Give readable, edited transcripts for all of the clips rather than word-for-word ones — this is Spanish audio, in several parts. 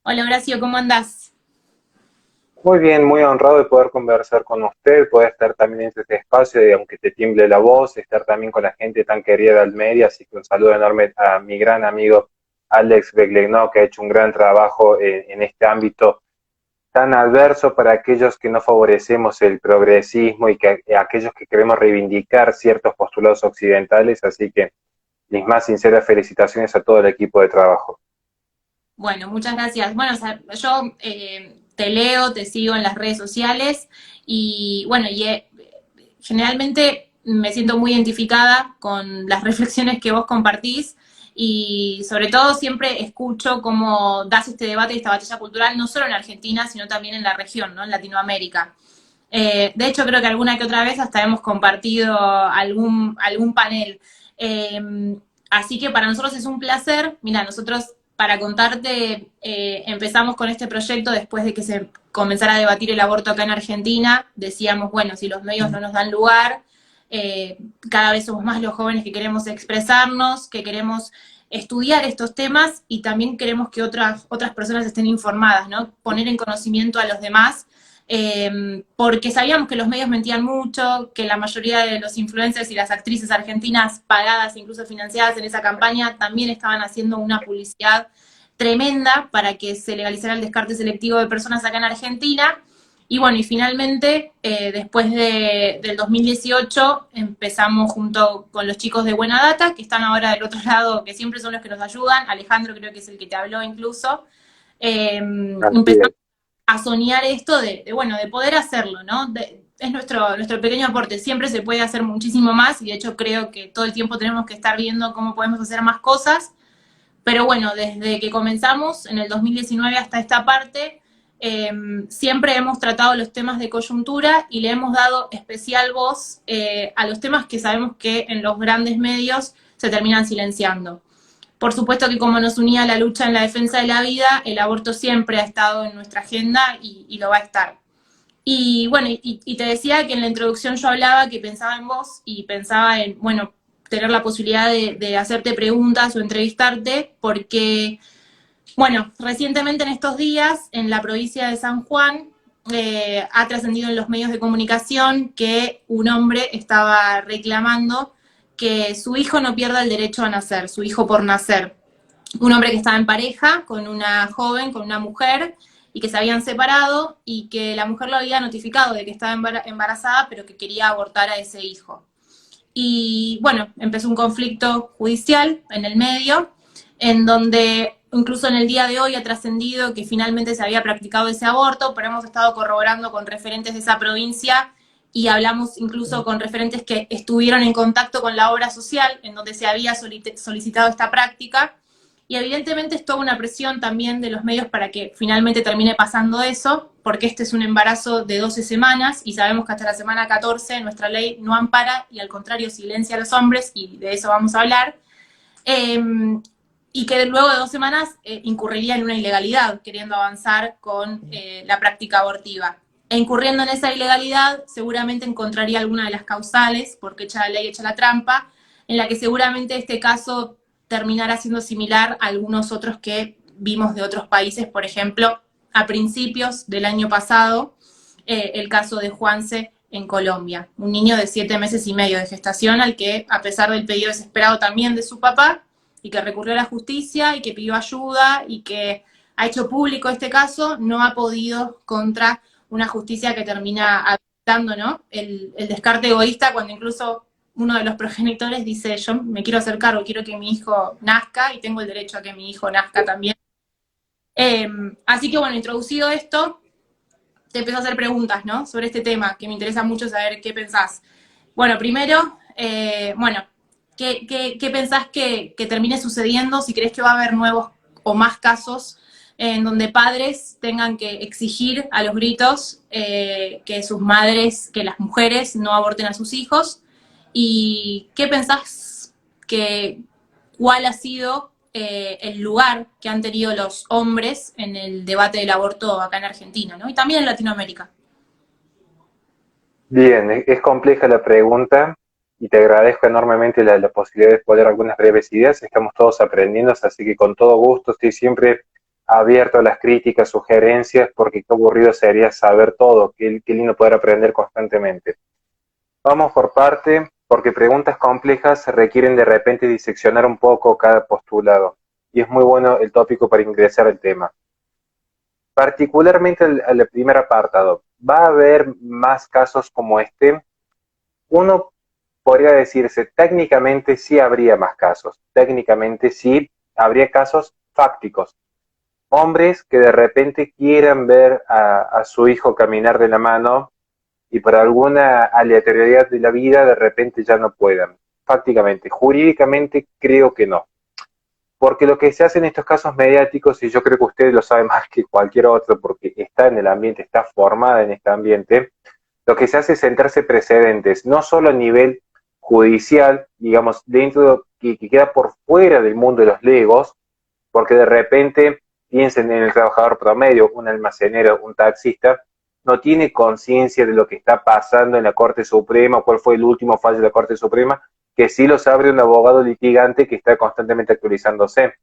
Hola Horacio, ¿cómo andás? Muy bien, muy honrado de poder conversar con usted, poder estar también en este espacio, y aunque te tiemble la voz, estar también con la gente tan querida de Almería, así que un saludo enorme a mi gran amigo Alex Beglegno, que ha hecho un gran trabajo en este ámbito tan adverso para aquellos que no favorecemos el progresismo y que aquellos que queremos reivindicar ciertos postulados occidentales, así que mis más sinceras felicitaciones a todo el equipo de trabajo. Bueno, muchas gracias. Bueno, o sea, yo te leo, te sigo en las redes sociales y bueno, generalmente me siento muy identificada con las reflexiones que vos compartís y sobre todo siempre escucho cómo das este debate y esta batalla cultural no solo en Argentina, sino también en la región, ¿no? En Latinoamérica. De hecho, creo que alguna que otra vez hasta hemos compartido algún panel. Eh, Así que para nosotros es un placer. Mira, nosotros para contarte, empezamos con este proyecto después de que se comenzara a debatir el aborto acá en Argentina. Decíamos, bueno, si los medios no nos dan lugar, cada vez somos más los jóvenes que queremos expresarnos, que queremos estudiar estos temas y también queremos que otras personas estén informadas, ¿no? Poner en conocimiento a los demás porque sabíamos que los medios mentían mucho, que la mayoría de los influencers y las actrices argentinas pagadas, incluso financiadas en esa campaña, también estaban haciendo una publicidad tremenda para que se legalizara el descarte selectivo de personas acá en Argentina. Y bueno, y finalmente, después del 2018, empezamos junto con los chicos de Buena Data, que están ahora del otro lado, que siempre son los que nos ayudan. Alejandro creo que es el que te habló incluso. Así Empezamos es. a soñar esto bueno, de poder hacerlo, ¿no? Es nuestro pequeño aporte, siempre se puede hacer muchísimo más y de hecho creo que todo el tiempo tenemos que estar viendo cómo podemos hacer más cosas, pero bueno, desde que comenzamos en el 2019 hasta esta parte, eh, siempre hemos tratado los temas de coyuntura y le hemos dado especial voz a los temas que sabemos que en los grandes medios se terminan silenciando. Por supuesto que como nos unía la lucha en la defensa de la vida, el aborto siempre ha estado en nuestra agenda y lo va a estar. Y bueno, te decía que en la introducción yo hablaba que pensaba en vos y pensaba en, bueno, tener la posibilidad de hacerte preguntas o entrevistarte, porque, bueno, recientemente en estos días, en la provincia de San Juan, ha trascendido en los medios de comunicación que un hombre estaba reclamando que su hijo no pierda el derecho a nacer, su hijo por nacer. Un hombre que estaba en pareja con una joven, con una mujer, y que se habían separado y que la mujer lo había notificado de que estaba embarazada, pero que quería abortar a ese hijo. Y bueno, empezó un conflicto judicial en el medio, en donde incluso en el día de hoy ha trascendido que finalmente se había practicado ese aborto, pero hemos estado corroborando con referentes de esa provincia y hablamos incluso con referentes que estuvieron en contacto con la obra social en donde se había solicitado esta práctica. Y evidentemente es toda una presión también de los medios para que finalmente termine pasando eso, porque este es un embarazo de 12 semanas y sabemos que hasta la semana 14 nuestra ley no ampara y al contrario silencia a los hombres, y de eso vamos a hablar. Eh, y que luego de 2 semanas incurriría en una ilegalidad, queriendo avanzar con la práctica abortiva. E incurriendo en esa ilegalidad, seguramente encontraría alguna de las causales, porque echa la ley, echa la trampa, en la que seguramente este caso terminará siendo similar a algunos otros que vimos de otros países, por ejemplo, a principios del año pasado, el caso de Juanse en Colombia, un niño de 7 meses y medio de gestación al que, a pesar del pedido desesperado también de su papá, y que recurrió a la justicia y que pidió ayuda y que ha hecho público este caso, no ha podido contra una justicia que termina adoptando, ¿no? El descarte egoísta, cuando incluso uno de los progenitores dice, yo me quiero hacer cargo, quiero que mi hijo nazca y tengo el derecho a que mi hijo nazca también. Eh, Así que bueno, introducido esto, te empiezo a hacer preguntas, ¿no? Sobre este tema, que me interesa mucho saber qué pensás. Bueno, primero, bueno, ¿qué pensás que termine sucediendo? Si crees que va a haber nuevos o más casos en donde padres tengan que exigir a los gritos que sus madres, que las mujeres no aborten a sus hijos. ¿Y qué pensás que cuál ha sido el lugar que han tenido los hombres en el debate del aborto acá en Argentina, ¿no? Y también en Latinoamérica? Bien, es compleja la pregunta y te agradezco enormemente la posibilidad de poder algunas breves ideas. Estamos todos aprendiendo, así que con todo gusto estoy siempre abierto a las críticas, sugerencias, porque qué aburrido sería saber todo, qué lindo poder aprender constantemente. Vamos por parte, porque preguntas complejas requieren de repente diseccionar un poco cada postulado, y es muy bueno el tópico para ingresar al tema. Particularmente al primer apartado, ¿va a haber más casos como este? Uno podría decirse, técnicamente sí habría más casos, técnicamente sí habría casos fácticos, hombres que de repente quieran ver a su hijo caminar de la mano y por alguna aleatoriedad de la vida de repente ya no puedan. Fácticamente, jurídicamente creo que no. Porque lo que se hace en estos casos mediáticos, y yo creo que ustedes lo saben más que cualquier otro, porque está en el ambiente, está formada en este ambiente, lo que se hace es sentarse precedentes, no solo a nivel judicial, digamos, dentro que queda por fuera del mundo de los legos, porque de repente piensen en el trabajador promedio, un almacenero, un taxista, no tiene conciencia de lo que está pasando en la Corte Suprema, cuál fue el último fallo de la Corte Suprema, que sí lo sabe un abogado litigante que está constantemente actualizándose.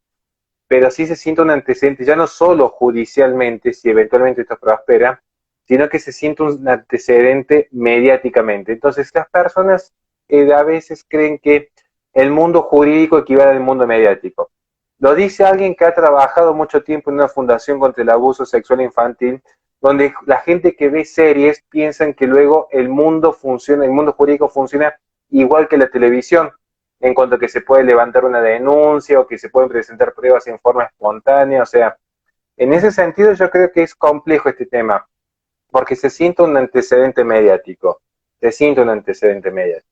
Pero sí se siente un antecedente, ya no solo judicialmente, si eventualmente esto prospera, sino que se siente un antecedente mediáticamente. Entonces las personas a veces creen que el mundo jurídico equivale al mundo mediático. Lo dice alguien que ha trabajado mucho tiempo en una fundación contra el abuso sexual infantil, donde la gente que ve series piensan que luego el mundo funciona, el mundo jurídico funciona igual que la televisión, en cuanto a que se puede levantar una denuncia o que se pueden presentar pruebas en forma espontánea. O sea, en ese sentido yo creo que es complejo este tema, porque se siente un antecedente mediático, se siente un antecedente mediático.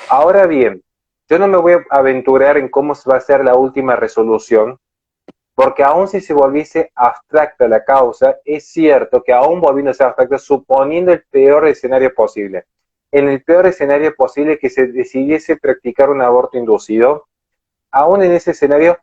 Ahora bien, yo no me voy a aventurar en cómo va a ser la última resolución, porque aún si se volviese abstracta la causa, es cierto que aún volviéndose abstracta, suponiendo el peor escenario posible, en el peor escenario posible que se decidiese practicar un aborto inducido, aún en ese escenario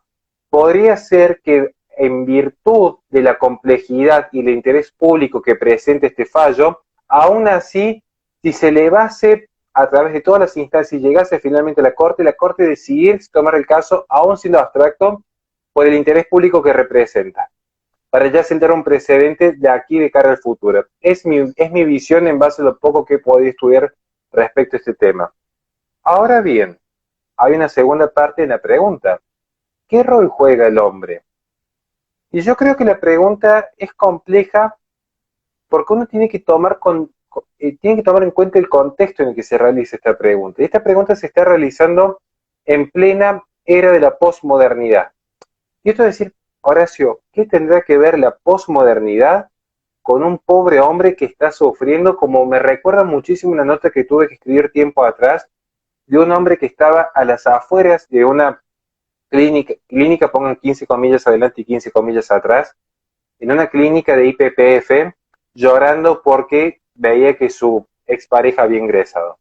podría ser que en virtud de la complejidad y el interés público que presenta este fallo, aún así, si se elevase a través de todas las instancias y llegase finalmente a la Corte decidiese tomar el caso, aún siendo abstracto, por el interés público que representa, para ya sentar un precedente de aquí de cara al futuro. Es mi visión en base a lo poco que he podido estudiar respecto a este tema. Ahora bien, hay una segunda parte de la pregunta. ¿Qué rol juega el hombre? Y yo creo que la pregunta es compleja porque uno tiene que tomar en cuenta el contexto en el que se realiza esta pregunta. Y esta pregunta se está realizando en plena era de la posmodernidad. Y esto es decir, Horacio, ¿qué tendrá que ver la posmodernidad con un pobre hombre que está sufriendo? Como me recuerda muchísimo una nota que tuve que escribir tiempo atrás de un hombre que estaba a las afueras de una clínica, pongan 15 comillas adelante y 15 comillas atrás, en una clínica de IPPF, llorando porque veía que su expareja había ingresado.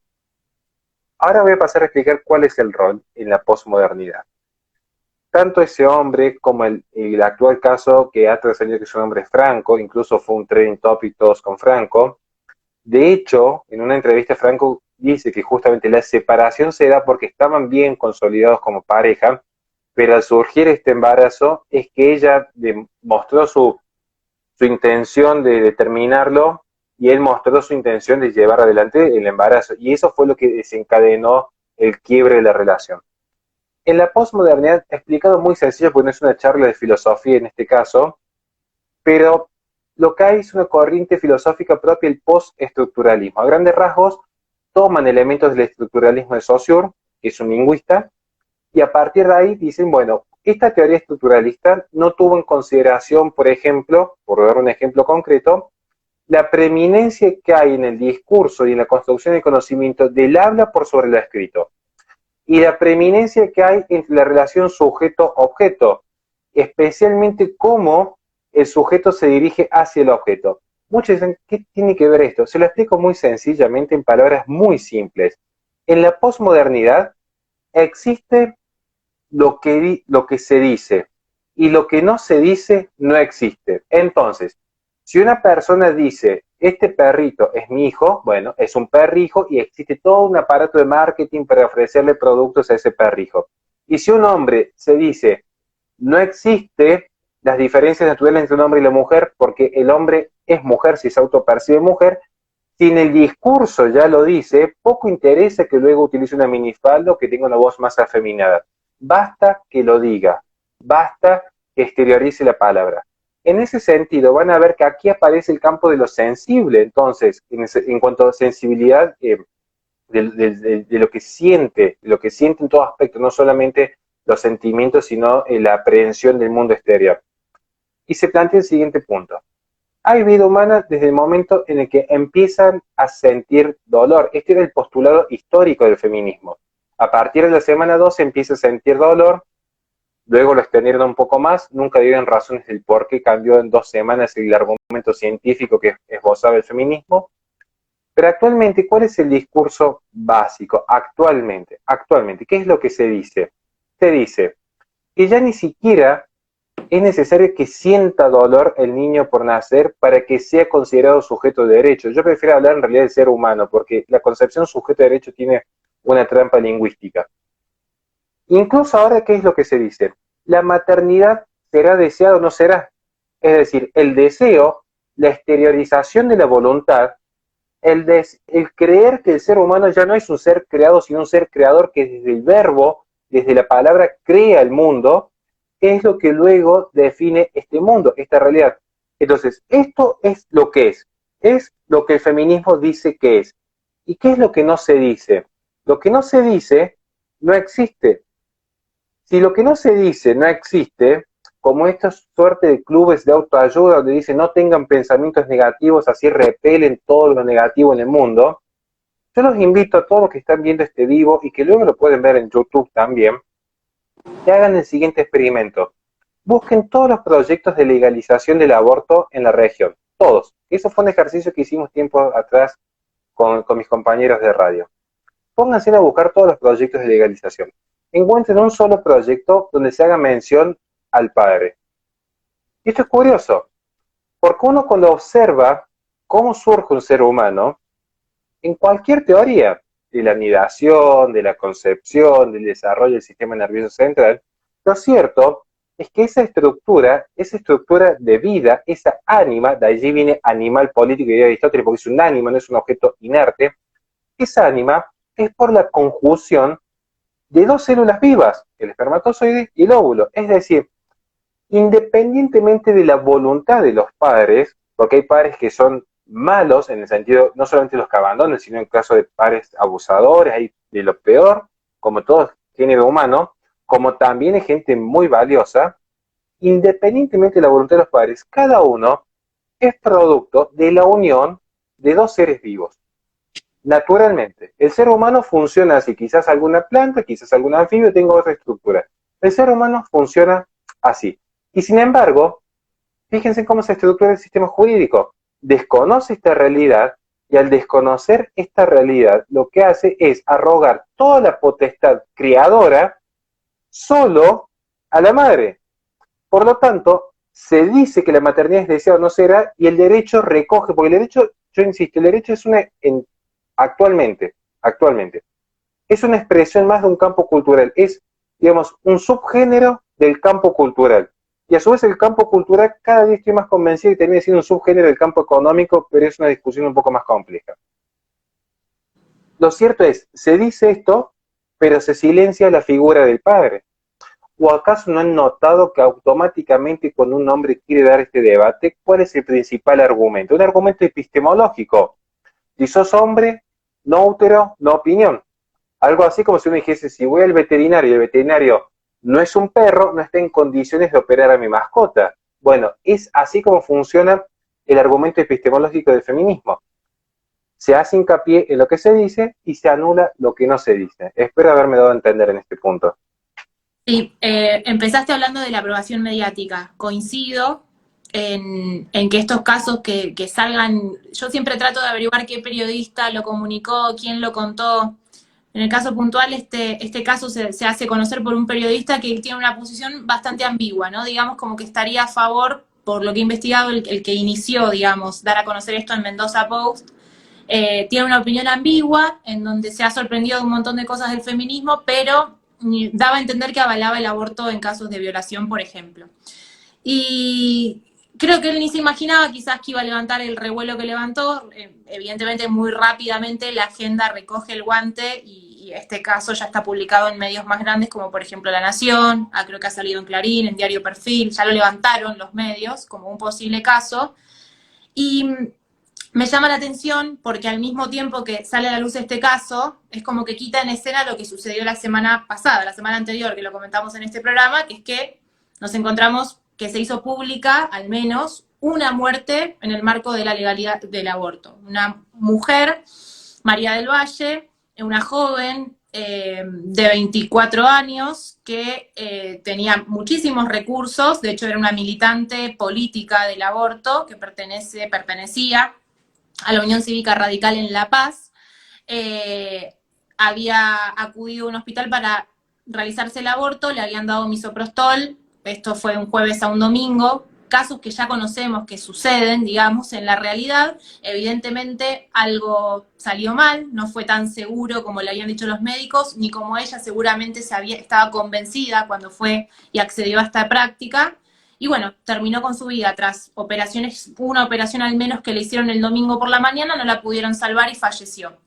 Ahora voy a pasar a explicar cuál es el rol en la posmodernidad. Tanto ese hombre como el actual caso que ha trascendido, que su nombre es Franco, incluso fue un trending topic todos con Franco. De hecho, en una entrevista Franco dice que justamente la separación se da porque estaban bien consolidados como pareja, pero al surgir este embarazo es que ella mostró su intención de terminarlo y él mostró su intención de llevar adelante el embarazo. Y eso fue lo que desencadenó el quiebre de la relación. En la posmodernidad, explicado muy sencillo, porque no es una charla de filosofía en este caso, pero lo que hay es una corriente filosófica propia, el postestructuralismo. A grandes rasgos, toman elementos del estructuralismo de Saussure, que es un lingüista, y a partir de ahí dicen, bueno, esta teoría estructuralista no tuvo en consideración, por ejemplo, por dar un ejemplo concreto, la preeminencia que hay en el discurso y en la construcción del conocimiento del habla por sobre lo escrito, y la preeminencia que hay entre la relación sujeto-objeto, especialmente cómo el sujeto se dirige hacia el objeto. Muchos dicen, ¿qué tiene que ver esto? Se lo explico muy sencillamente en palabras muy simples. En la posmodernidad existe lo que se dice y lo que no se dice no existe. Entonces, si una persona dice, este perrito es mi hijo, bueno, es un perrijo y existe todo un aparato de marketing para ofrecerle productos a ese perrijo. Y si un hombre se dice, no existe las diferencias naturales entre un hombre y la mujer, porque el hombre es mujer si se autopercibe mujer. Si en el discurso ya lo dice, poco interesa que luego utilice una minifalda o que tenga una voz más afeminada. Basta que lo diga, basta que exteriorice la palabra. En ese sentido, van a ver que aquí aparece el campo de lo sensible. Entonces, en cuanto a sensibilidad de lo que siente en todo aspecto, no solamente los sentimientos, sino la aprehensión del mundo exterior. Y se plantea el siguiente punto. Hay vida humana desde el momento en el que empiezan a sentir dolor. Este era el postulado histórico del feminismo. A partir de la semana 2 se empieza a sentir dolor, luego lo extendieron un poco más, nunca dieron razones del por qué cambió en 2 semanas el argumento científico que esbozaba el feminismo. Pero actualmente, ¿cuál es el discurso básico? Actualmente, ¿qué es lo que se dice? Se dice que ya ni siquiera es necesario que sienta dolor el niño por nacer para que sea considerado sujeto de derecho. Yo prefiero hablar en realidad del ser humano, porque la concepción sujeto de derecho tiene una trampa lingüística. Incluso ahora, ¿qué es lo que se dice? La maternidad será deseada o no será. Es decir, el deseo, la exteriorización de la voluntad, el creer que el ser humano ya no es un ser creado, sino un ser creador que desde el verbo, desde la palabra, crea el mundo, es lo que luego define este mundo, esta realidad. Entonces, esto es lo que el feminismo dice que es. ¿Y qué es lo que no se dice? Lo que no se dice no existe. Si lo que no se dice no existe, como esta suerte de clubes de autoayuda donde dicen no tengan pensamientos negativos, así repelen todo lo negativo en el mundo, yo los invito a todos los que están viendo este vivo y que luego lo pueden ver en YouTube también, que hagan el siguiente experimento. Busquen todos los proyectos de legalización del aborto en la región, todos. Eso fue un ejercicio que hicimos tiempo atrás con mis compañeros de radio. Pónganse a buscar todos los proyectos de legalización. Encuentren un solo proyecto donde se haga mención al padre. Y esto es curioso, porque uno cuando observa cómo surge un ser humano, en cualquier teoría de la anidación, de la concepción, del desarrollo del sistema nervioso central, lo cierto es que esa estructura de vida, esa ánima, de allí viene animal político de Aristóteles, porque es un ánima, no es un objeto inerte, esa ánima es por la conjunción de 2 células vivas, el espermatozoide y el óvulo. Es decir, independientemente de la voluntad de los padres, porque hay padres que son malos en el sentido, no solamente los que abandonan, sino en caso de padres abusadores, hay de lo peor, como todo género humano, como también hay gente muy valiosa, independientemente de la voluntad de los padres, cada uno es producto de la unión de 2 seres vivos. Naturalmente, el ser humano funciona así, quizás alguna planta, quizás algún anfibio tenga otra estructura. El ser humano funciona así. Y sin embargo, fíjense cómo se estructura el sistema jurídico. Desconoce esta realidad y al desconocer esta realidad lo que hace es arrogar toda la potestad creadora solo a la madre. Por lo tanto, se dice que la maternidad es deseada o no será y el derecho recoge, porque el derecho, yo insisto, el derecho es actualmente, es una expresión más de un campo cultural, es, digamos, un subgénero del campo cultural. Y a su vez el campo cultural cada día estoy más convencido que termina siendo un subgénero del campo económico, pero es una discusión un poco más compleja. Lo cierto es, se dice esto, pero se silencia la figura del padre. ¿O acaso no han notado que automáticamente cuando un hombre quiere dar este debate, cuál es el principal argumento? Un argumento epistemológico. Si sos hombre, no útero, no opinión. Algo así como si uno dijese, si voy al veterinario y el veterinario no es un perro, no está en condiciones de operar a mi mascota. Bueno, es así como funciona el argumento epistemológico del feminismo. Se hace hincapié en lo que se dice y se anula lo que no se dice. Espero haberme dado a entender en este punto. Sí, empezaste hablando de la aprobación mediática. Coincido en que estos casos que salgan, yo siempre trato de averiguar qué periodista lo comunicó, quién lo contó. En el caso puntual, este caso se hace conocer por un periodista que tiene una posición bastante ambigua, ¿no? Digamos como que estaría a favor, por lo que he investigado, el que inició, digamos, dar a conocer esto en Mendoza Post. Tiene una opinión ambigua, en donde se ha sorprendido de un montón de cosas del feminismo, pero daba a entender que avalaba el aborto en casos de violación, por ejemplo. Y creo que él ni se imaginaba quizás que iba a levantar el revuelo que levantó. Evidentemente, muy rápidamente la agenda recoge el guante y este caso ya está publicado en medios más grandes como por ejemplo La Nación, creo que ha salido en Clarín, en Diario Perfil, ya lo levantaron los medios como un posible caso. Y me llama la atención porque al mismo tiempo que sale a la luz este caso, es como que quita en escena lo que sucedió la semana pasada, la semana anterior, que lo comentamos en este programa, que es que nos encontramos que se hizo pública, al menos, una muerte en el marco de la legalidad del aborto. Una mujer, María del Valle, una joven de 24 años que tenía muchísimos recursos, de hecho era una militante política del aborto que pertenecía a la Unión Cívica Radical en La Paz, había acudido a un hospital para realizarse el aborto, le habían dado misoprostol, esto fue un jueves a un domingo, casos que ya conocemos que suceden, digamos, en la realidad. Evidentemente algo salió mal, no fue tan seguro como le habían dicho los médicos, ni como ella seguramente estaba convencida cuando fue y accedió a esta práctica. Y bueno, terminó con su vida tras operaciones, una operación al menos que le hicieron el domingo por la mañana, no la pudieron salvar y falleció.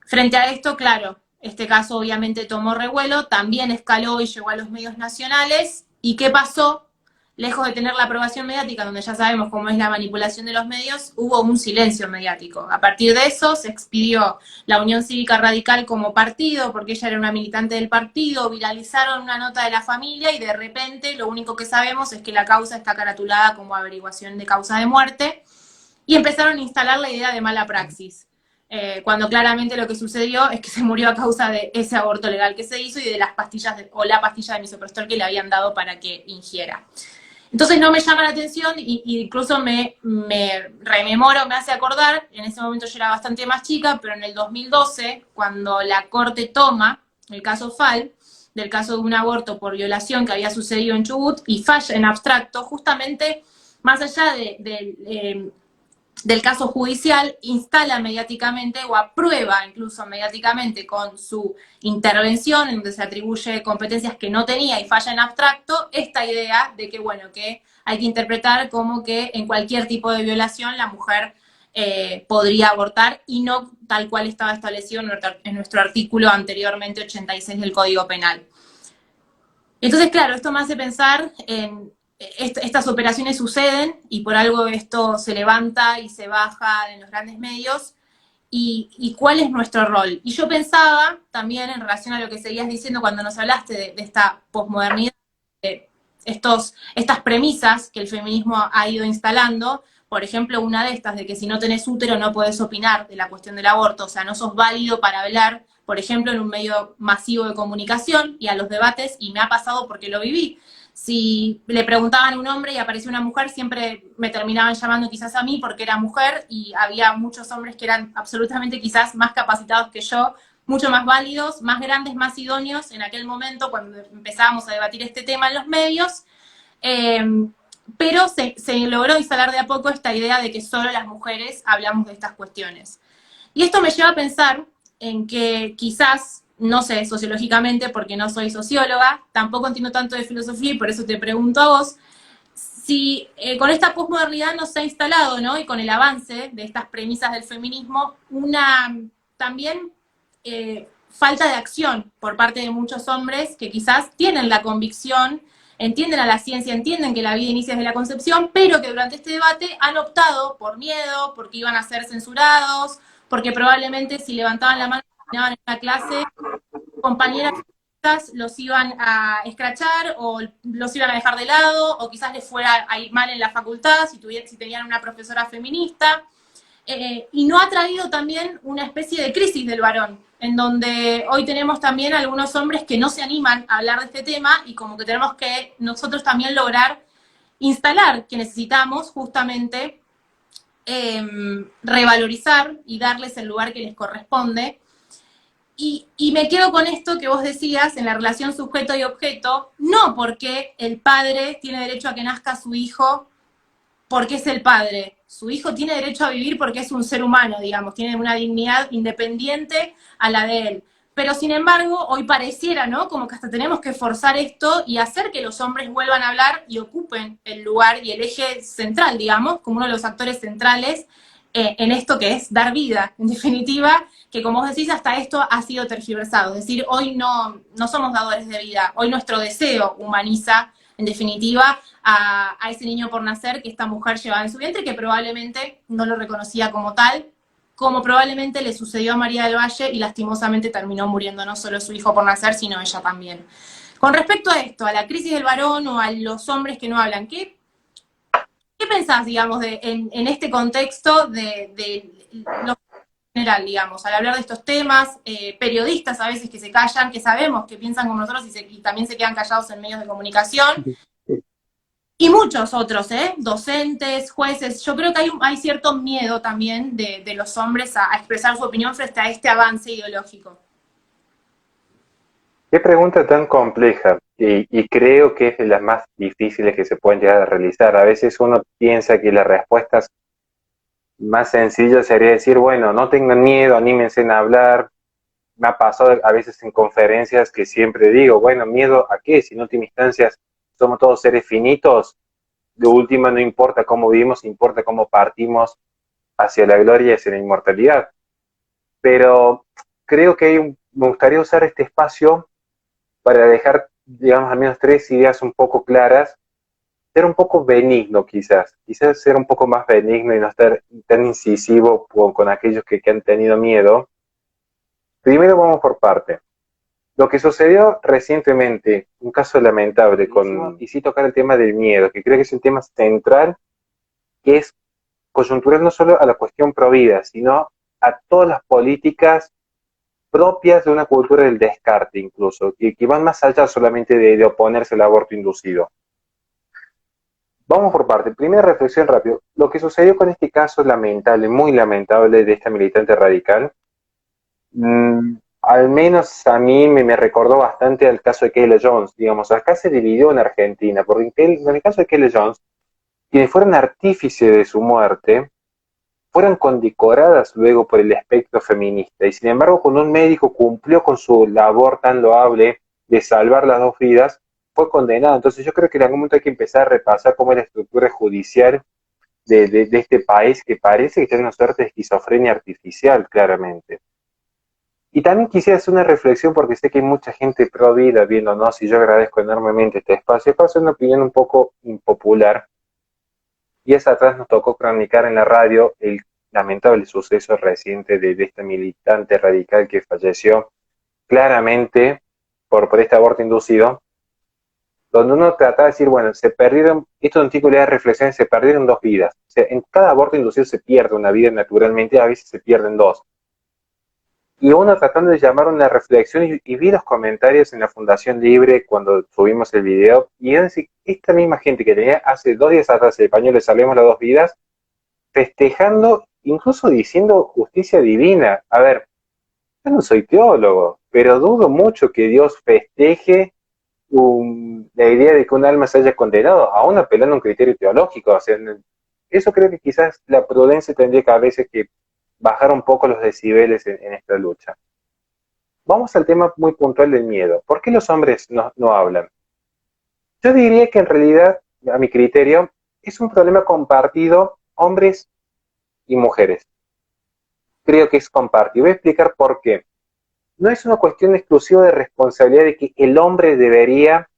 Frente a esto, claro, este caso obviamente tomó revuelo, también escaló y llegó a los medios nacionales. ¿Y qué pasó? Lejos de tener la aprobación mediática, donde ya sabemos cómo es la manipulación de los medios, hubo un silencio mediático. A partir de eso se expidió la Unión Cívica Radical como partido, porque ella era una militante del partido, viralizaron una nota de la familia y de repente lo único que sabemos es que la causa está caratulada como averiguación de causa de muerte y empezaron a instalar la idea de mala praxis. Cuando claramente lo que sucedió es que se murió a causa de ese aborto legal que se hizo y de las pastillas o la pastilla de misoprostol que le habían dado para que ingiera. Entonces no me llama la atención y incluso me rememoro, me hace acordar, en ese momento yo era bastante más chica, pero en el 2012, cuando la Corte toma el caso Fall, del caso de un aborto por violación que había sucedido en Chubut, y falla en abstracto, justamente más allá del caso judicial, instala mediáticamente o aprueba incluso mediáticamente con su intervención, en donde se atribuye competencias que no tenía y falla en abstracto, esta idea de que, bueno, que hay que interpretar como que en cualquier tipo de violación la mujer podría abortar y no tal cual estaba establecido en nuestro artículo anteriormente 86 del Código Penal. Entonces, claro, esto me hace pensar en estas operaciones suceden y por algo esto se levanta y se baja en los grandes medios y cuál es nuestro rol. Y yo pensaba también en relación a lo que seguías diciendo cuando nos hablaste de esta posmodernidad, de estas premisas que el feminismo ha ido instalando, por ejemplo, una de estas de que si no tenés útero no podés opinar de la cuestión del aborto, o sea, no sos válido para hablar, por ejemplo, en un medio masivo de comunicación y a los debates, y me ha pasado porque lo viví. Si le preguntaban a un hombre y aparecía una mujer, siempre me terminaban llamando quizás a mí porque era mujer y había muchos hombres que eran absolutamente quizás más capacitados que yo, mucho más válidos, más grandes, más idóneos en aquel momento cuando empezábamos a debatir este tema en los medios, pero se logró instalar de a poco esta idea de que solo las mujeres hablamos de estas cuestiones. Y esto me lleva a pensar en que quizás, no sé, sociológicamente, porque no soy socióloga, tampoco entiendo tanto de filosofía y por eso te pregunto a vos, si con esta posmodernidad nos ha instalado, ¿no? Y con el avance de estas premisas del feminismo, una también falta de acción por parte de muchos hombres que quizás tienen la convicción, entienden a la ciencia, entienden que la vida inicia desde la concepción, pero que durante este debate han optado por miedo, porque iban a ser censurados, porque probablemente si levantaban la mano en una clase, compañeras los iban a escrachar o los iban a dejar de lado, o quizás les fuera a ir mal en la facultad si tenían una profesora feminista. Y no ha traído también una especie de crisis del varón, en donde hoy tenemos también algunos hombres que no se animan a hablar de este tema y como que tenemos que nosotros también lograr instalar que necesitamos justamente revalorizar y darles el lugar que les corresponde. Y me quedo con esto que vos decías en la relación sujeto y objeto, no porque el padre tiene derecho a que nazca su hijo porque es el padre. Su hijo tiene derecho a vivir porque es un ser humano, digamos, tiene una dignidad independiente a la de él. Pero sin embargo, hoy pareciera, ¿no? Como que hasta tenemos que forzar esto y hacer que los hombres vuelvan a hablar y ocupen el lugar y el eje central, digamos, como uno de los actores centrales en esto que es dar vida, en definitiva, que como vos decís, hasta esto ha sido tergiversado. Es decir, hoy no somos dadores de vida, hoy nuestro deseo humaniza, en definitiva, a ese niño por nacer que esta mujer llevaba en su vientre, que probablemente no lo reconocía como tal, como probablemente le sucedió a María del Valle y lastimosamente terminó muriendo no solo su hijo por nacer, sino ella también. Con respecto a esto, a la crisis del varón o a los hombres que no hablan, ¿qué pensás, digamos, en este contexto de lo general, digamos, al hablar de estos temas, periodistas a veces que se callan, que sabemos que piensan como nosotros y también se quedan callados en medios de comunicación, y muchos otros, docentes, jueces. Yo creo que hay cierto miedo también de los hombres a expresar su opinión frente a este avance ideológico. Qué pregunta tan compleja y creo que es de las más difíciles que se pueden llegar a realizar. A veces uno piensa que las respuestas más sencillas sería decir, bueno, no tengan miedo, anímense a hablar. Me ha pasado a veces en conferencias que siempre digo, bueno, miedo a qué, si en última instancia somos todos seres finitos, de última no importa cómo vivimos, importa cómo partimos hacia la gloria y hacia la inmortalidad. Pero creo que me gustaría usar este espacio para dejar, digamos, al menos tres ideas un poco claras, ser un poco benigno quizás ser un poco más benigno y no estar tan incisivo con aquellos que han tenido miedo. Primero vamos por parte. Lo que sucedió recientemente, un caso lamentable, y sí tocar el tema del miedo, que creo que es el tema central, que es coyuntural no solo a la cuestión pro vida, sino a todas las políticas propias de una cultura del descarte incluso, que van más allá solamente de oponerse al aborto inducido. Vamos por parte. Primera reflexión rápido. Lo que sucedió con este caso lamentable, muy lamentable, de esta militante radical, al menos a mí me recordó bastante al caso de Kayla Jones. Digamos, acá se dividió en Argentina, porque en el caso de Kayla Jones, quienes fueron artífice de su muerte, fueron condecoradas luego por el espectro feminista. Y sin embargo, cuando un médico cumplió con su labor tan loable de salvar las dos vidas, fue condenado. Entonces yo creo que en algún momento hay que empezar a repasar cómo es la estructura judicial de este país, que parece que tiene una suerte de esquizofrenia artificial, claramente. Y también quisiera hacer una reflexión, porque sé que hay mucha gente pro vida viéndonos, y yo agradezco enormemente este espacio, para hacer una opinión un poco impopular. Días atrás nos tocó cronicar en la radio el lamentable suceso reciente de esta militante radical que falleció claramente por este aborto inducido, donde uno trataba de decir, bueno, se perdieron, esto es un título de reflexión, se perdieron dos vidas. O sea, en cada aborto inducido se pierde una vida naturalmente, a veces se pierden dos. Y uno tratando de llamar una reflexión, y vi los comentarios en la Fundación Libre cuando subimos el video, y es decir, esta misma gente que tenía hace 2 días atrás el pañuelo de Salvemos las dos vidas, festejando, incluso diciendo justicia divina. A ver, yo no soy teólogo, pero dudo mucho que Dios festeje la idea de que un alma se haya condenado, aún apelando a un criterio teológico. O sea, eso creo que quizás la prudencia tendría que a veces que bajar un poco los decibeles en esta lucha. Vamos al tema muy puntual del miedo. ¿Por qué los hombres no hablan? Yo diría que en realidad, a mi criterio, es un problema compartido hombres y mujeres. Creo que es compartido. Voy a explicar por qué. No es una cuestión exclusiva de responsabilidad de que el hombre debería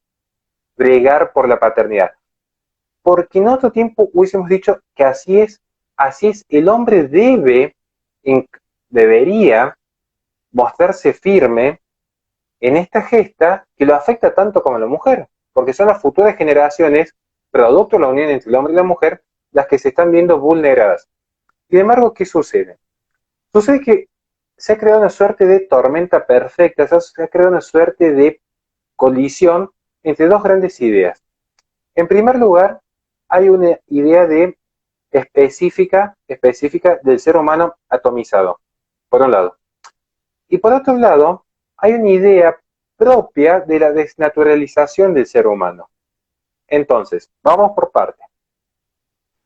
bregar por la paternidad. Porque en otro tiempo hubiésemos dicho que así es, el hombre debería mostrarse firme en esta gesta que lo afecta tanto como a la mujer, porque son las futuras generaciones, producto de la unión entre el hombre y la mujer, las que se están viendo vulneradas. Sin embargo, ¿qué sucede? Sucede que se ha creado una suerte de tormenta perfecta, se ha creado una suerte de colisión entre dos grandes ideas. En primer lugar, hay una idea específica del ser humano atomizado, por un lado. Y por otro lado, hay una idea propia de la desnaturalización del ser humano. Entonces, vamos por partes.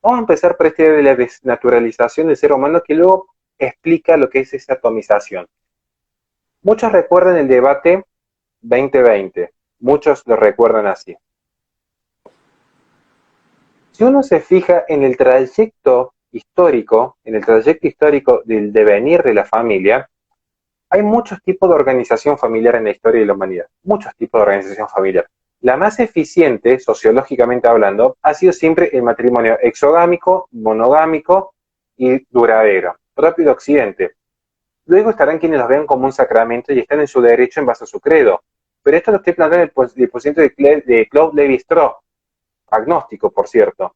Vamos a empezar por esta idea de la desnaturalización del ser humano, que luego explica lo que es esa atomización. Muchos recuerdan el debate 2020, muchos lo recuerdan así. Si uno se fija en el trayecto histórico del devenir de la familia, hay muchos tipos de organización familiar en la historia de la humanidad, muchos tipos de organización familiar. La más eficiente, sociológicamente hablando, ha sido siempre el matrimonio exogámico, monogámico y duradero, propio de Occidente. Luego estarán quienes los vean como un sacramento y están en su derecho en base a su credo. Pero esto lo estoy planteando en el posición de Claude Lévi-Strauss, agnóstico, por cierto.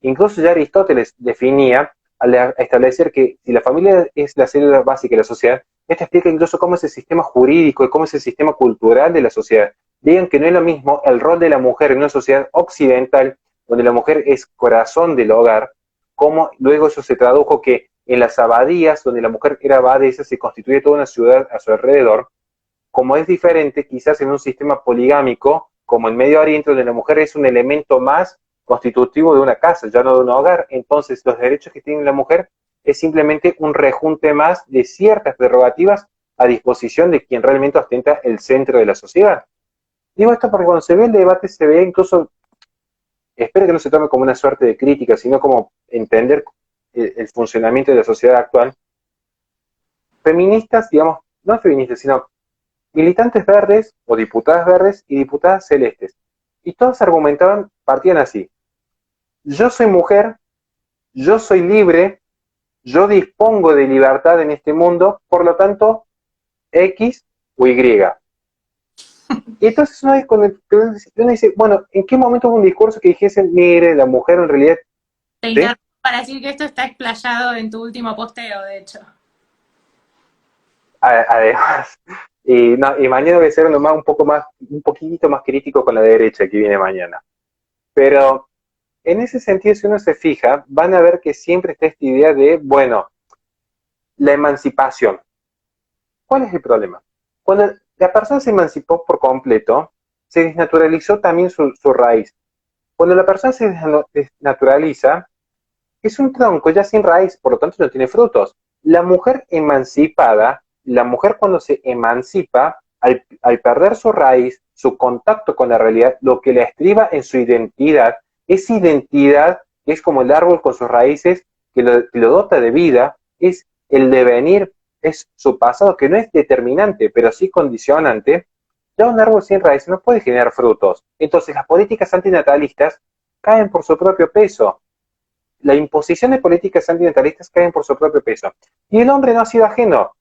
Incluso ya Aristóteles definía al establecer que si la familia es la célula básica de la sociedad, esto explica incluso cómo es el sistema jurídico y cómo es el sistema cultural de la sociedad. Digan que no es lo mismo el rol de la mujer en una sociedad occidental, donde la mujer es corazón del hogar, como luego eso se tradujo que en las abadías, donde la mujer era abadesa, se constituye toda una ciudad a su alrededor, como es diferente quizás en un sistema poligámico, como en Medio Oriente, donde la mujer es un elemento más constitutivo de una casa, ya no de un hogar. Entonces, los derechos que tiene la mujer es simplemente un rejunte más de ciertas prerrogativas a disposición de quien realmente ostenta el centro de la sociedad. Digo esto porque cuando se ve el debate se ve incluso, espero que no se tome como una suerte de crítica, sino como entender el funcionamiento de la sociedad actual. Feministas, digamos, no feministas, sino militantes verdes o diputadas verdes y diputadas celestes. Y todos argumentaban, partían así. Yo soy mujer, yo soy libre, yo dispongo de libertad en este mundo, por lo tanto, X o Y. Y entonces uno dice, bueno, ¿en qué momento hubo un discurso que dijese, mire, la mujer en realidad, Te ¿sí? interrumpo para decir que esto está explayado en tu último posteo, de hecho. Además, y mañana voy a ser un poquito más crítico con la derecha que viene mañana. Pero en ese sentido, si uno se fija, van a ver que siempre está esta idea de, bueno, la emancipación. ¿Cuál es el problema? Cuando la persona se emancipó por completo, se desnaturalizó también su raíz. Cuando la persona se desnaturaliza, es un tronco ya sin raíz, por lo tanto no tiene frutos. La mujer emancipada, la mujer cuando se emancipa, al perder su raíz, su contacto con la realidad, lo que la estriba en su identidad, esa identidad que es como el árbol con sus raíces, que lo dota de vida, es el devenir, es su pasado, que no es determinante, pero sí condicionante. Ya un árbol sin raíces no puede generar frutos. Entonces las políticas antinatalistas caen por su propio peso. La imposición de políticas antinatalistas caen por su propio peso. Y el hombre no ha sido ajeno,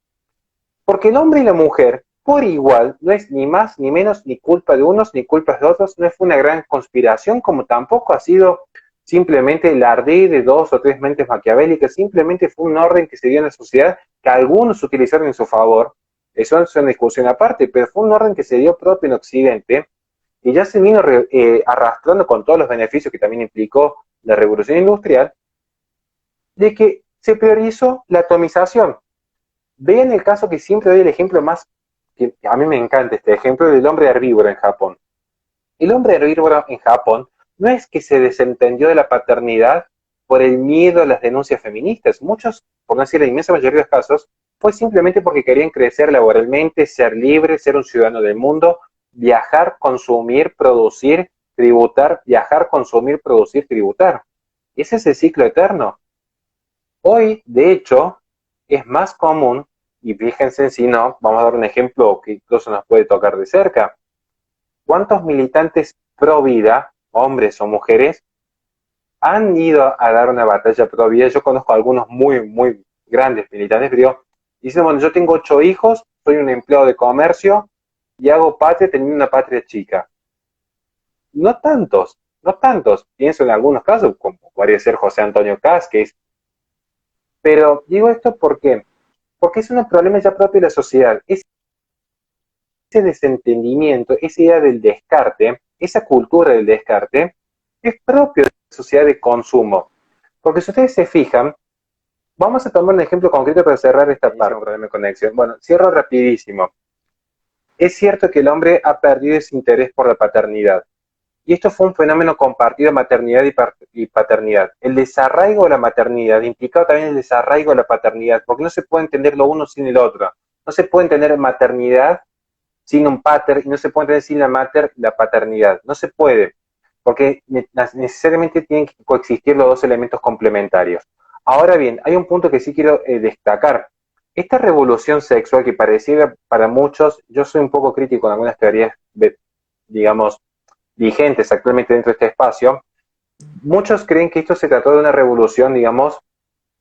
porque el hombre y la mujer, por igual, no es ni más ni menos ni culpa de unos ni culpa de otros, no fue una gran conspiración, como tampoco ha sido simplemente el ardid de dos o tres mentes maquiavélicas, simplemente fue un orden que se dio en la sociedad que algunos utilizaron en su favor. Eso es una discusión aparte, pero fue un orden que se dio propio en Occidente y ya se vino arrastrando con todos los beneficios que también implicó la revolución industrial, de que se priorizó la atomización. Vean el caso que siempre doy el ejemplo más, que a mí me encanta este ejemplo, del hombre herbívoro en Japón. El hombre herbívoro en Japón no es que se desentendió de la paternidad por el miedo a las denuncias feministas. Muchos, por no decir la inmensa mayoría de los casos, fue simplemente porque querían crecer laboralmente, ser libres, ser un ciudadano del mundo, viajar, consumir, producir, tributar, viajar, consumir, producir, tributar. Ese es el ciclo eterno. Hoy, de hecho, es más común, y fíjense si no, vamos a dar un ejemplo que incluso nos puede tocar de cerca. ¿Cuántos militantes pro vida, hombres o mujeres, han ido a dar una batalla pro vida? Yo conozco a algunos muy grandes militantes, pero dicen, bueno, yo tengo 8 hijos, soy un empleado de comercio y hago patria teniendo una patria chica. No tantos, no tantos. Pienso en algunos casos, como podría ser José Antonio Caz, que es... Pero digo esto porque es un problema ya propio de la sociedad. Ese desentendimiento, esa idea del descarte, esa cultura del descarte, es propio de la sociedad de consumo. Porque si ustedes se fijan, vamos a tomar un ejemplo concreto para cerrar esta parte. Problema de conexión. Bueno, cierro rapidísimo. Es cierto que el hombre ha perdido ese interés por la paternidad. Y esto fue un fenómeno compartido de maternidad y paternidad. El desarraigo de la maternidad implicaba también el desarraigo de la paternidad, porque no se puede entender lo uno sin el otro. No se puede entender maternidad sin un pater y no se puede entender sin la mater la paternidad. No se puede, porque necesariamente tienen que coexistir los dos elementos complementarios. Ahora bien, hay un punto que sí quiero destacar. Esta revolución sexual que pareciera para muchos, yo soy un poco crítico en algunas teorías, digamos, vigentes actualmente dentro de este espacio, muchos creen que esto se trató de una revolución, digamos,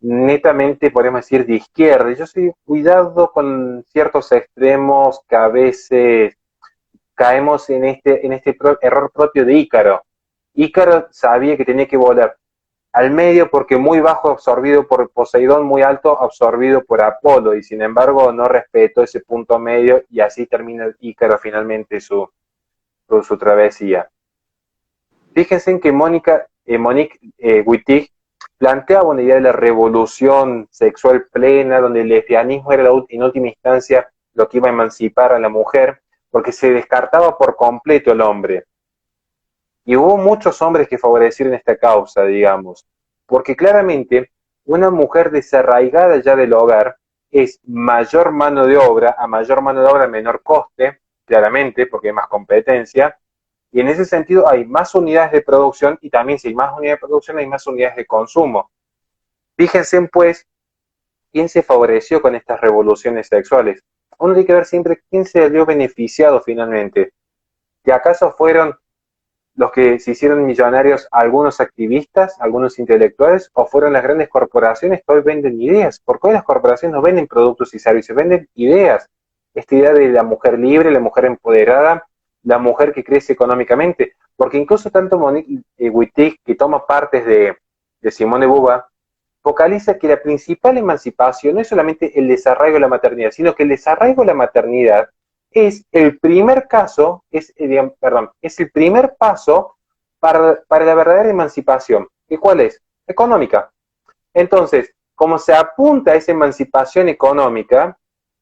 netamente, podemos decir, de izquierda. Yo soy cuidado con ciertos extremos que a veces caemos en este error propio de Ícaro. Ícaro sabía que tenía que volar al medio porque muy bajo absorbido por Poseidón, muy alto absorbido por Apolo, y sin embargo no respetó ese punto medio y así termina Ícaro finalmente su travesía. Fíjense en que Monique Wittig planteaba una idea de la revolución sexual plena, donde el lesbianismo era en última instancia lo que iba a emancipar a la mujer, porque se descartaba por completo el hombre. Y hubo muchos hombres que favorecieron esta causa, digamos, porque claramente una mujer desarraigada ya del hogar es mayor mano de obra, a mayor mano de obra menor coste, claramente, porque hay más competencia, y en ese sentido hay más unidades de producción y también si hay más unidades de producción hay más unidades de consumo. Fíjense pues quién se favoreció con estas revoluciones sexuales. Uno tiene que ver siempre quién se vio beneficiado finalmente. ¿Que acaso fueron los que se hicieron millonarios algunos activistas, algunos intelectuales, o fueron las grandes corporaciones que hoy venden ideas? Porque hoy las corporaciones no venden productos y servicios, venden ideas. Esta idea de la mujer libre, la mujer empoderada, la mujer que crece económicamente. Porque incluso tanto Monique Wittig, que toma partes de Simone de Beauvoir, focaliza que la principal emancipación no es solamente el desarraigo de la maternidad, sino que el desarraigo de la maternidad es el primer caso, es el primer paso para la verdadera emancipación. ¿Y cuál es? Económica. Entonces, como se apunta a esa emancipación económica,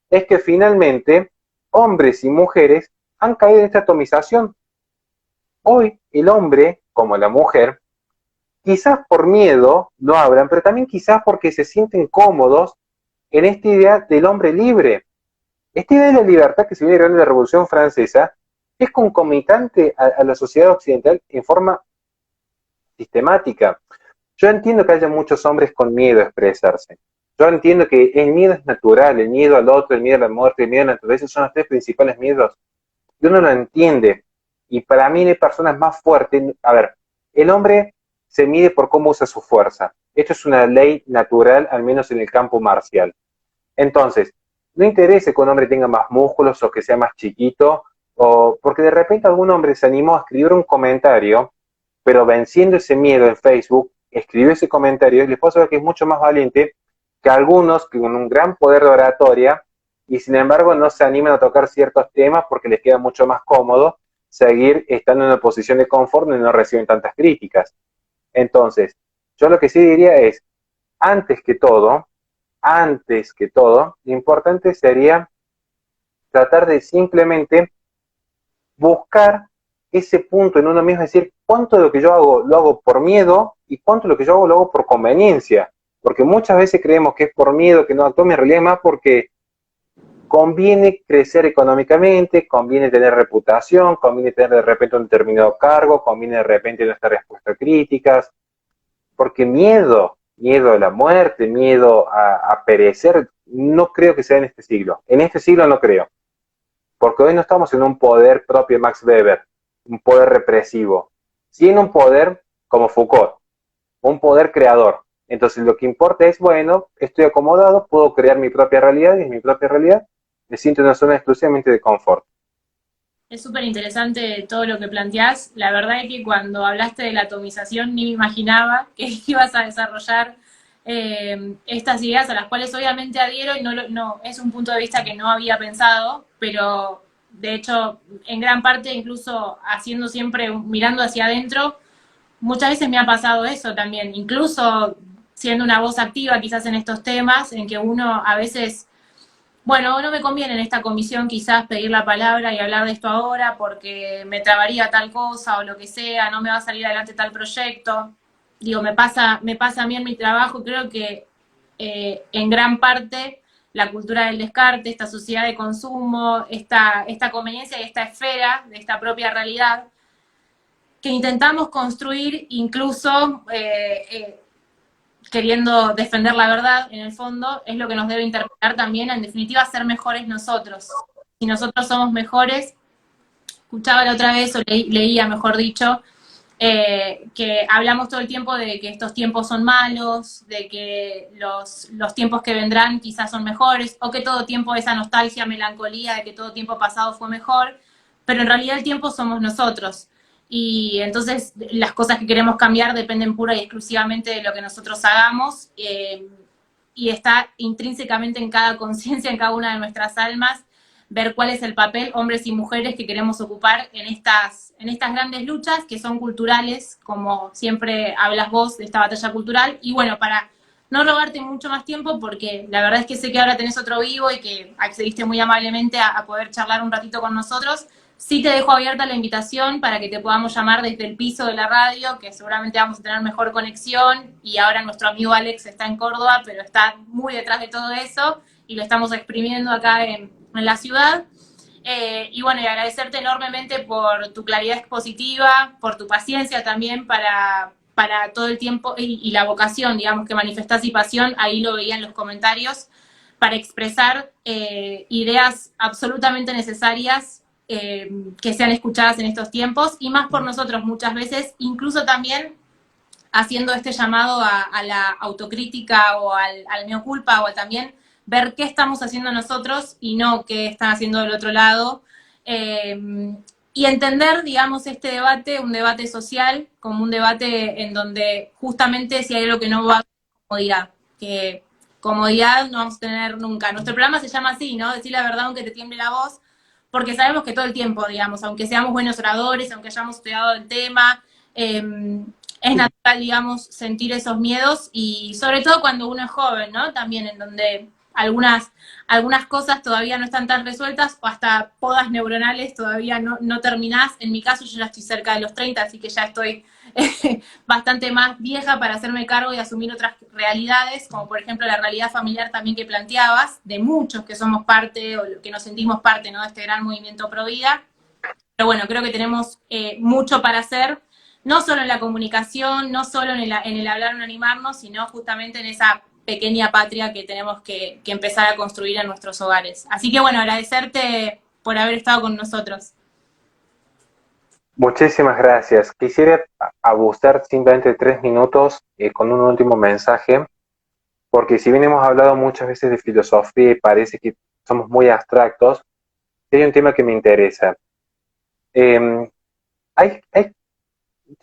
es que finalmente hombres y mujeres han caído en esta atomización. Hoy el hombre, como la mujer, quizás por miedo lo hablan, pero también quizás porque se sienten cómodos en esta idea del hombre libre. Esta idea de la libertad que se viene creando en la Revolución Francesa es concomitante a la sociedad occidental en forma sistemática. Yo entiendo que haya muchos hombres con miedo a expresarse. Yo entiendo que el miedo es natural, el miedo al otro, el miedo a la muerte, el miedo a la naturaleza son los tres principales miedos. Y uno lo entiende. Y para mí hay personas más fuertes. A ver, el hombre se mide por cómo usa su fuerza. Esto es una ley natural, al menos en el campo marcial. Entonces, no interesa que un hombre tenga más músculos o que sea más chiquito, o porque de repente algún hombre se animó a escribir un comentario, pero venciendo ese miedo en Facebook, escribió ese comentario y les puedo saber que es mucho más valiente que algunos que con un gran poder de oratoria y sin embargo no se animan a tocar ciertos temas porque les queda mucho más cómodo seguir estando en una posición de confort donde no reciben tantas críticas. Entonces, yo lo que sí diría es, antes que todo, lo importante sería tratar de simplemente buscar ese punto en uno mismo, es decir, cuánto de lo que yo hago lo hago por miedo y cuánto de lo que yo hago lo hago por conveniencia. Porque muchas veces creemos que es por miedo que no actuamos, en realidad es más porque conviene crecer económicamente, conviene tener reputación, conviene tener de repente un determinado cargo, conviene de repente no estar expuesto a críticas, porque miedo a la muerte, miedo a perecer, no creo que sea en este siglo. En este siglo no creo. Porque hoy no estamos en un poder propio de Max Weber, un poder represivo, sino un poder como Foucault, un poder creador. Entonces lo que importa es, bueno, estoy acomodado, puedo crear mi propia realidad y en mi propia realidad me siento en una zona exclusivamente de confort. Es súper interesante todo lo que planteás. La verdad es que cuando hablaste de la atomización ni me imaginaba que ibas a desarrollar estas ideas a las cuales obviamente adhiero y no, es un punto de vista que no había pensado, pero de hecho en gran parte incluso haciendo siempre, mirando hacia adentro, muchas veces me ha pasado eso también, incluso siendo una voz activa quizás en estos temas, en que uno a veces bueno, no me conviene en esta comisión quizás pedir la palabra y hablar de esto ahora porque me trabaría tal cosa o lo que sea, no me va a salir adelante tal proyecto. Digo, me pasa a mí en mi trabajo, creo que en gran parte la cultura del descarte, esta sociedad de consumo, esta conveniencia y esta esfera de esta propia realidad, que intentamos construir incluso queriendo defender la verdad, en el fondo, es lo que nos debe interpelar también, en definitiva, ser mejores nosotros. Si nosotros somos mejores, escuchaba la otra vez, o leía, mejor dicho, que hablamos todo el tiempo de que estos tiempos son malos, de que los tiempos que vendrán quizás son mejores, o que todo tiempo esa nostalgia, melancolía de que todo tiempo pasado fue mejor, pero en realidad el tiempo somos nosotros. Y entonces las cosas que queremos cambiar dependen pura y exclusivamente de lo que nosotros hagamos, y está intrínsecamente en cada conciencia, en cada una de nuestras almas, ver cuál es el papel, hombres y mujeres, que queremos ocupar en estas grandes luchas que son culturales, como siempre hablas vos de esta batalla cultural. Y bueno, para no robarte mucho más tiempo, porque la verdad es que sé que ahora tenés otro vivo y que accediste muy amablemente a poder charlar un ratito con nosotros, sí te dejo abierta la invitación para que te podamos llamar desde el piso de la radio, que seguramente vamos a tener mejor conexión, y ahora nuestro amigo Alex está en Córdoba, pero está muy detrás de todo eso, y lo estamos exprimiendo acá en la ciudad. Y bueno, y agradecerte enormemente por tu claridad expositiva, por tu paciencia también para todo el tiempo, y la vocación, digamos, que manifestás, y pasión, ahí lo veía en los comentarios, para expresar ideas absolutamente necesarias, que sean escuchadas en estos tiempos, y más por nosotros muchas veces, incluso también haciendo este llamado a la autocrítica, o al mea culpa, o también ver qué estamos haciendo nosotros y no qué están haciendo del otro lado. Eh, y entender, digamos, este debate, un debate social, como un debate en donde justamente si hay algo que no va a comodidad, que comodidad no vamos a tener nunca. Nuestro programa se llama así, ¿no? Decir la verdad aunque te tiemble la voz, porque sabemos que todo el tiempo, digamos, aunque seamos buenos oradores, aunque hayamos estudiado el tema, es natural, digamos, sentir esos miedos, y sobre todo cuando uno es joven, ¿no? También en donde algunas cosas todavía no están tan resueltas, o hasta podas neuronales todavía no terminás. En mi caso yo ya estoy cerca de los 30, así que ya estoy bastante más vieja para hacerme cargo y asumir otras realidades, como por ejemplo la realidad familiar también que planteabas, de muchos que somos parte, o que nos sentimos parte, ¿no?, de este gran movimiento pro vida. Pero bueno, creo que tenemos mucho para hacer, no solo en la comunicación, no solo en el hablar, en animarnos, sino justamente en esa pequeña patria que tenemos que empezar a construir en nuestros hogares. Así que bueno, agradecerte por haber estado con nosotros. Muchísimas gracias. Quisiera abusar simplemente 3 minutos con un último mensaje, porque si bien hemos hablado muchas veces de filosofía y parece que somos muy abstractos, hay un tema que me interesa. Eh, hay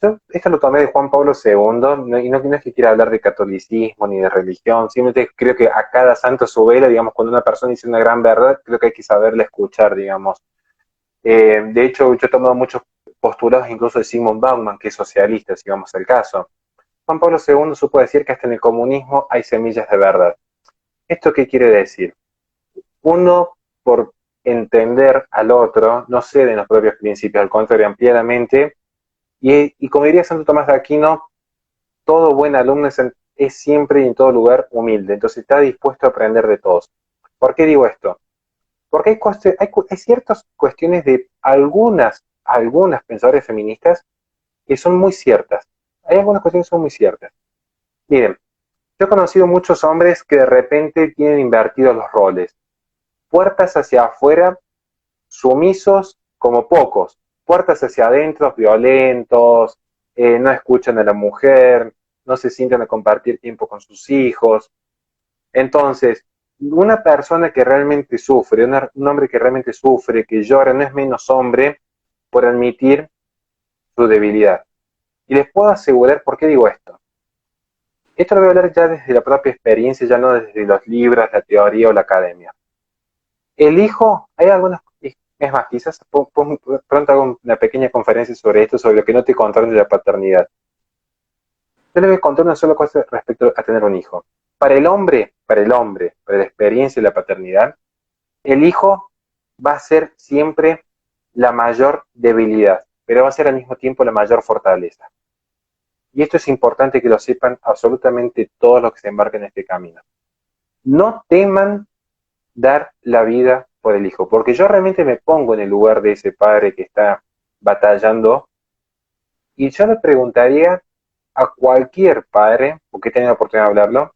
Yo esto lo tomé de Juan Pablo II, y no es que quiera hablar de catolicismo ni de religión, simplemente creo que a cada santo su vela, digamos, cuando una persona dice una gran verdad, creo que hay que saberla escuchar, digamos. De hecho, yo he tomado muchos postulados incluso de Sigmund Bauman, que es socialista, si vamos al caso. Juan Pablo II supo decir que hasta en el comunismo hay semillas de verdad. ¿Esto qué quiere decir? Uno, por entender al otro, no cede en los propios principios, al contrario, ampliadamente. Y como diría Santo Tomás de Aquino, todo buen alumno es siempre y en todo lugar humilde, entonces está dispuesto a aprender de todos. ¿Por qué digo esto? Porque hay ciertas cuestiones de algunas pensadores feministas que son muy ciertas. Hay algunas cuestiones que son muy ciertas. Miren, yo he conocido muchos hombres que de repente tienen invertidos los roles. Puertas hacia afuera, sumisos como pocos. Puertas hacia adentro, violentos, no escuchan a la mujer, no se sientan a compartir tiempo con sus hijos. Entonces, una persona que realmente sufre, un hombre que realmente sufre, que llora, no es menos hombre por admitir su debilidad. Y les puedo asegurar por qué digo esto. Esto lo voy a hablar ya desde la propia experiencia, ya no desde los libros, la teoría o la academia. El hijo, hay algunas, es más, quizás pronto hago una pequeña conferencia sobre esto, sobre lo que no te contaron de la paternidad. Yo les voy a contar una sola cosa respecto a tener un hijo. Para la experiencia de la paternidad, el hijo va a ser siempre la mayor debilidad, pero va a ser al mismo tiempo la mayor fortaleza. Y esto es importante que lo sepan absolutamente todos los que se embarquen en este camino. No teman dar la vida por el hijo. Porque yo realmente me pongo en el lugar de ese padre que está batallando y yo le preguntaría a cualquier padre, porque he tenido la oportunidad de hablarlo,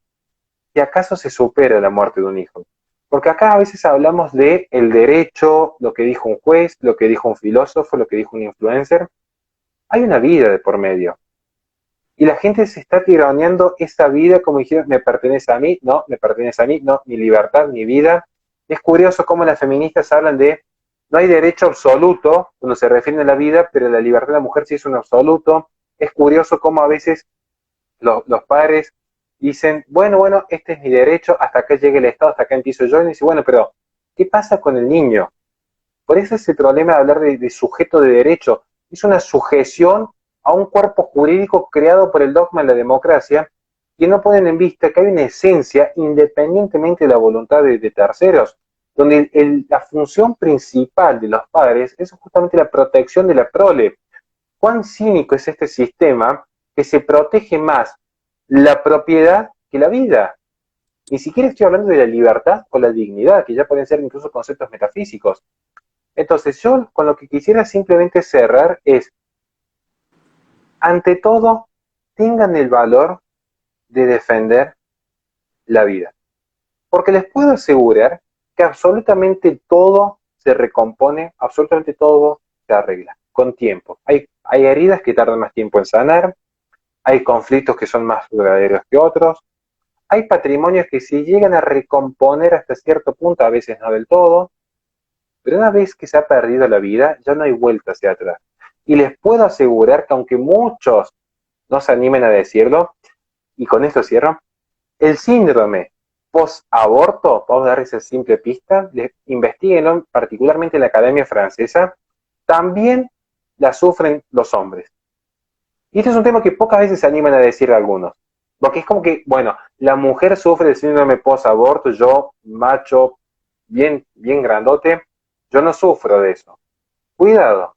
si acaso se supera la muerte de un hijo. Porque acá a veces hablamos de el derecho, lo que dijo un juez, lo que dijo un filósofo, lo que dijo un influencer. Hay una vida de por medio. Y la gente se está tironeando esa vida como dijeron, me pertenece a mí, no, me pertenece a mí, no, mi libertad, mi vida. Es curioso cómo las feministas hablan de no hay derecho absoluto cuando se refiere a la vida, pero la libertad de la mujer sí es un absoluto. Es curioso cómo a veces los padres dicen, bueno, este es mi derecho, hasta acá llegue el Estado, hasta acá empiezo yo, y dice, bueno, pero ¿qué pasa con el niño? Por eso ese problema de hablar de sujeto de derecho es una sujeción a un cuerpo jurídico creado por el dogma de la democracia que no ponen en vista que hay una esencia independientemente de la voluntad de terceros, donde la función principal de los padres es justamente la protección de la prole. ¿Cuán cínico es este sistema que se protege más la propiedad que la vida? Ni siquiera estoy hablando de la libertad o la dignidad, que ya pueden ser incluso conceptos metafísicos. Entonces, yo con lo que quisiera simplemente cerrar es, ante todo, tengan el valor de defender la vida. Porque les puedo asegurar que absolutamente todo se recompone, absolutamente todo se arregla, con tiempo. Hay heridas que tardan más tiempo en sanar, hay conflictos que son más duraderos que otros, hay patrimonios que se llegan a recomponer hasta cierto punto, a veces no del todo, pero una vez que se ha perdido la vida, ya no hay vuelta hacia atrás. Y les puedo asegurar que aunque muchos no se animen a decirlo, y con esto cierro, el síndrome post-aborto, vamos a dar esa simple pista, investiguenlo, particularmente en la Academia Francesa, también la sufren los hombres. Y este es un tema que pocas veces se animan a decir algunos. Porque es como que, bueno, la mujer sufre el síndrome post-aborto, yo, macho, bien grandote, yo no sufro de eso. Cuidado,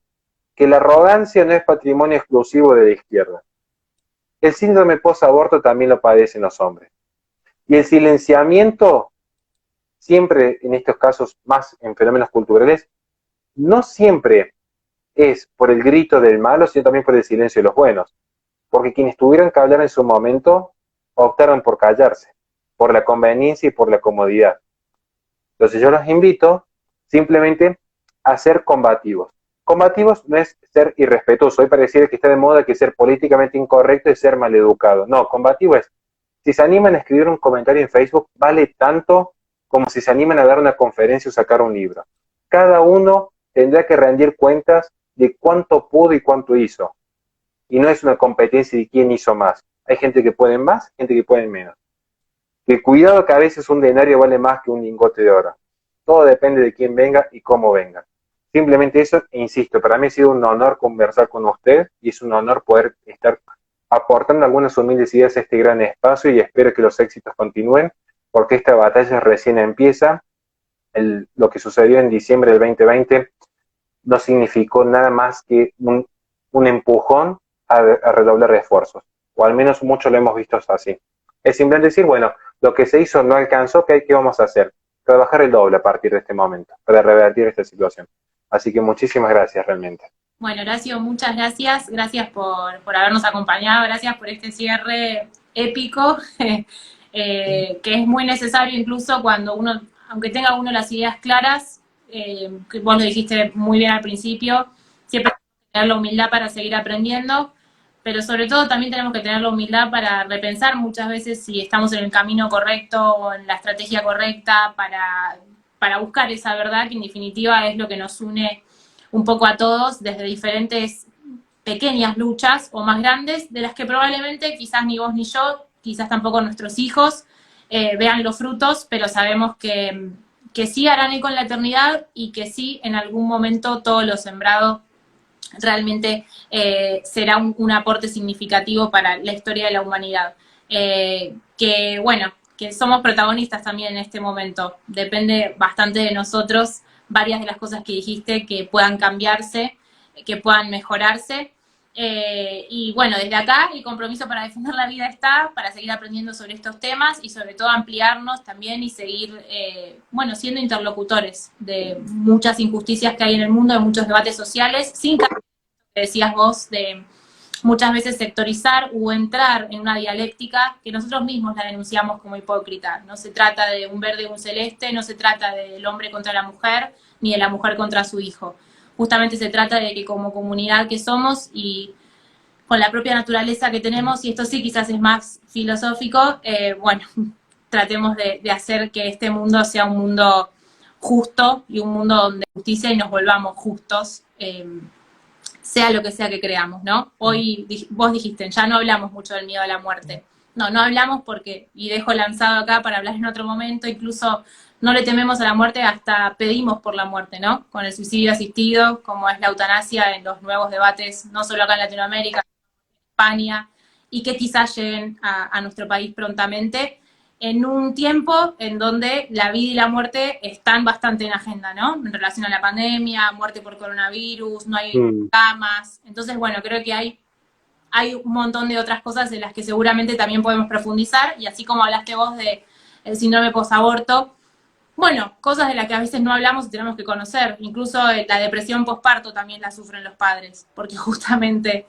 que la arrogancia no es patrimonio exclusivo de la izquierda. El síndrome post-aborto también lo padecen los hombres. Y el silenciamiento, siempre en estos casos más en fenómenos culturales, no siempre es por el grito del malo, sino también por el silencio de los buenos. Porque quienes tuvieron que hablar en su momento optaron por callarse, por la conveniencia y por la comodidad. Entonces yo los invito simplemente a ser combativos. Combativos no es ser irrespetuoso. Hoy pareciera que está de moda que ser políticamente incorrecto es ser maleducado. No, combativo es, si se animan a escribir un comentario en Facebook, vale tanto como si se animan a dar una conferencia o sacar un libro. Cada uno tendrá que rendir cuentas de cuánto pudo y cuánto hizo. Y no es una competencia de quién hizo más. Hay gente que puede más, gente que puede menos. Que cuidado que a veces un denario vale más que un lingote de oro. Todo depende de quién venga y cómo venga. Simplemente eso, e insisto, para mí ha sido un honor conversar con usted y es un honor poder estar aportando algunas humildes ideas a este gran espacio y espero que los éxitos continúen porque esta batalla recién empieza. Lo que sucedió en diciembre del 2020 no significó nada más que un empujón a redoblar esfuerzos, o al menos mucho lo hemos visto así. Es simplemente decir, bueno, lo que se hizo no alcanzó, ¿qué vamos a hacer? Trabajar el doble a partir de este momento, para revertir esta situación. Así que muchísimas gracias realmente. Bueno, Horacio, muchas gracias. Gracias por habernos acompañado. Gracias por este cierre épico, que es muy necesario incluso cuando uno, aunque tenga uno las ideas claras, que vos lo dijiste muy bien al principio, siempre tenemos que tener la humildad para seguir aprendiendo, pero sobre todo también tenemos que tener la humildad para repensar muchas veces si estamos en el camino correcto o en la estrategia correcta para buscar esa verdad que en definitiva es lo que nos une un poco a todos desde diferentes pequeñas luchas o más grandes, de las que probablemente quizás ni vos ni yo, quizás tampoco nuestros hijos vean los frutos, pero sabemos que sí harán eco en la eternidad y que sí en algún momento todo lo sembrado realmente será un aporte significativo para la historia de la humanidad. Que bueno, que somos protagonistas también en este momento. Depende bastante de nosotros varias de las cosas que dijiste que puedan cambiarse, que puedan mejorarse. Y bueno, desde acá el compromiso para defender la vida está, para seguir aprendiendo sobre estos temas y sobre todo ampliarnos también y seguir, bueno, siendo interlocutores de muchas injusticias que hay en el mundo, de muchos debates sociales, sin caer, que decías vos, de muchas veces sectorizar o entrar en una dialéctica que nosotros mismos la denunciamos como hipócrita. No se trata de un verde y un celeste, no se trata del hombre contra la mujer, ni de la mujer contra su hijo. Justamente se trata de que como comunidad que somos y con la propia naturaleza que tenemos, y esto sí quizás es más filosófico, bueno, tratemos de hacer que este mundo sea un mundo justo y un mundo donde justicia y nos volvamos justos, sea lo que sea que creamos, ¿no? Hoy vos dijiste, ya no hablamos mucho del miedo a la muerte. No, no hablamos porque, y dejo lanzado acá para hablar en otro momento, incluso no le tememos a la muerte, hasta pedimos por la muerte, ¿no? Con el suicidio asistido, como es la eutanasia en los nuevos debates, no solo acá en Latinoamérica, España, y que quizás lleguen a nuestro país prontamente, en un tiempo en donde la vida y la muerte están bastante en agenda, ¿no? En relación a la pandemia, muerte por coronavirus, no hay camas. Entonces, bueno, creo que hay un montón de otras cosas en las que seguramente también podemos profundizar, y así como hablaste vos de el síndrome posaborto, bueno, cosas de las que a veces no hablamos y tenemos que conocer. Incluso la depresión postparto también la sufren los padres, porque justamente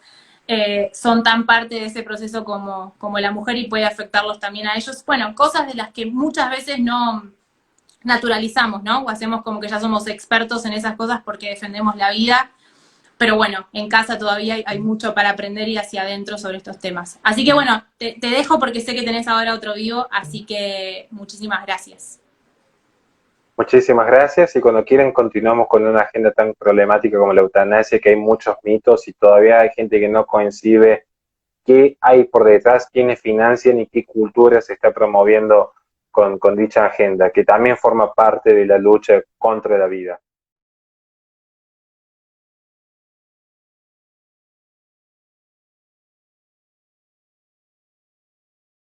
son tan parte de ese proceso como la mujer y puede afectarlos también a ellos. Bueno, cosas de las que muchas veces no naturalizamos, ¿no? O hacemos como que ya somos expertos en esas cosas porque defendemos la vida, pero bueno, en casa todavía hay mucho para aprender y hacia adentro sobre estos temas. Así que bueno, te dejo porque sé que tenés ahora otro vivo, así que muchísimas gracias. Muchísimas gracias y cuando quieran continuamos con una agenda tan problemática como la eutanasia, que hay muchos mitos y todavía hay gente que no coincide qué hay por detrás, quiénes financian y qué cultura se está promoviendo con dicha agenda, que también forma parte de la lucha contra la vida.